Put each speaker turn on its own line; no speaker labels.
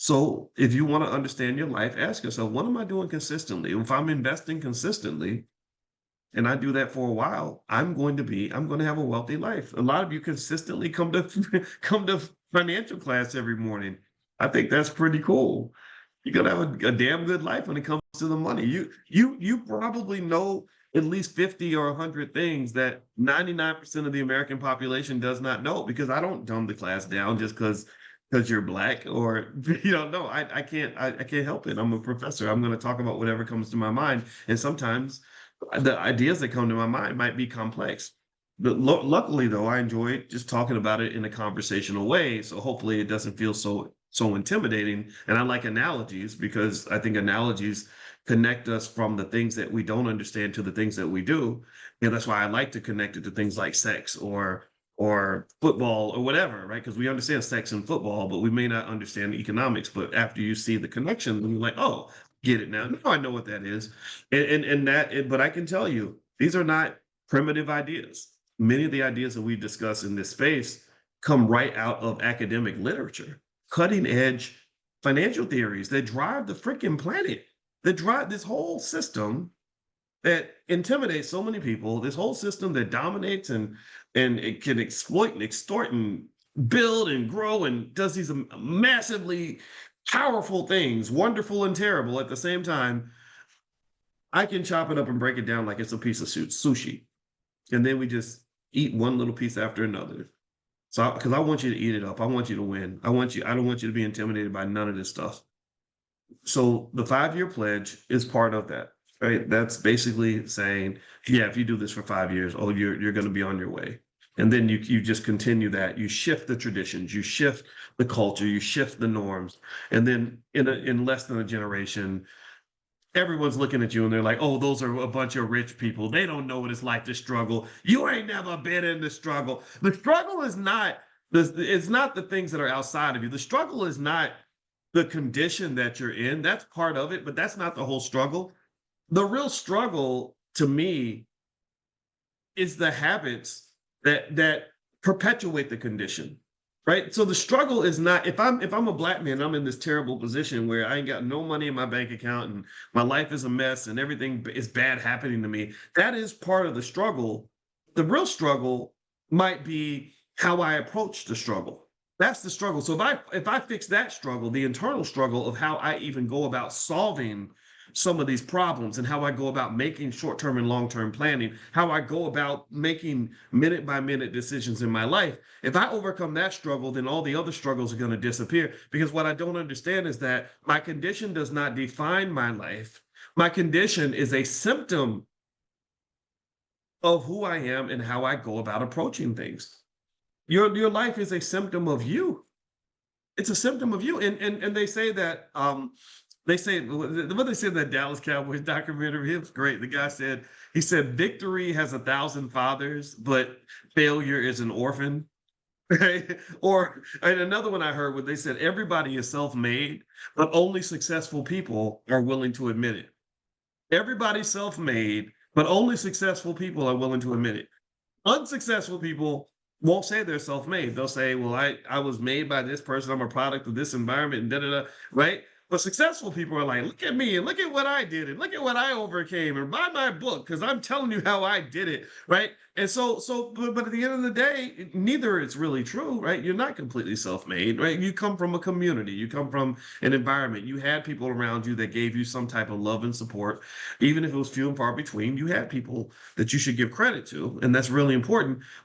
So if you want to understand your life, ask yourself, what am I doing consistently? If I'm investing consistently and I do that for a while, I'm going to have a wealthy life. A lot of you consistently come to come to financial class every morning. I think that's pretty cool. You're gonna have a damn good life when it comes to the money. You probably know at least 50 or 100 things that 99% of the American population does not know, because I don't dumb the class down just because you're black or no, I can't help it. I'm a professor. I'm going to talk about whatever comes to my mind. And sometimes the ideas that come to my mind might be complex. But luckily, though, I enjoy just talking about it in a conversational way. So hopefully, it doesn't feel so intimidating. And I like analogies because I think analogies connect us from the things that we don't understand to the things that we do. And that's why I like to connect it to things like sex or football or whatever, right? Because we understand sex and football, but we may not understand economics. But after you see the connection, you're like, oh, get it now. Now I know what that is. But I can tell you, these are not primitive ideas. Many of the ideas that we discuss in this space come right out of academic literature, cutting edge financial theories that drive the freaking planet, that drive this whole system that intimidates so many people, this whole system that dominates and it can exploit and extort and build and grow and does these massively powerful things, wonderful and terrible at the same time. I can chop it up and break it down like it's a piece of sushi. And then we just eat one little piece after another. So, because I want you to eat it up, I want you to win. I don't want you to be intimidated by none of this stuff. So the 5-year pledge is part of that, right? That's basically saying, yeah, if you do this for 5 years, oh, you're going to be on your way. And then you just continue that. You shift the traditions, you shift the culture, you shift the norms, and then in less than a generation, everyone's looking at you and they're like, oh, those are a bunch of rich people. They don't know what it's like to struggle. You ain't never been in the struggle. The struggle is not it's not the things that are outside of you. The struggle is not the condition that you're in. That's part of it, but that's not the whole struggle. The real struggle to me is the habits that perpetuate the condition. Right. So the struggle is not, if I'm a black man, I'm in this terrible position where I ain't got no money in my bank account and my life is a mess and everything is bad happening to me. That is part of the struggle. The real struggle might be how I approach the struggle. That's the struggle. So if I fix that struggle, the internal struggle of how I even go about solving some of these problems and how I go about making short-term and long-term planning, how I go about making minute by minute decisions in my life. If I overcome that struggle, then all the other struggles are going to disappear, because what I don't understand is that my condition does not define my life. My condition is a symptom of who I am and how I go about approaching things. Your life is a symptom of you. It's a symptom of you. And they say that they say what they said in that Dallas Cowboys documentary. It was great. The guy said, he said, victory has 1,000 fathers, but failure is an orphan. Right? Or and another one I heard where they said everybody is self-made, but only successful people are willing to admit it. Everybody's self-made, but only successful people are willing to admit it. Unsuccessful people won't say they're self-made. They'll say, well, I was made by this person. I'm a product of this environment and da-da-da, right? But successful people are like, look at me and look at what I did and look at what I overcame and buy my book because I'm telling you how I did it, right? And but at the end of the day, neither is really true, right? You're not completely self-made, right? You come from a community, you come from an environment, you had people around you that gave you some type of love and support, even if it was few and far between. You had people that you should give credit to, and that's really important.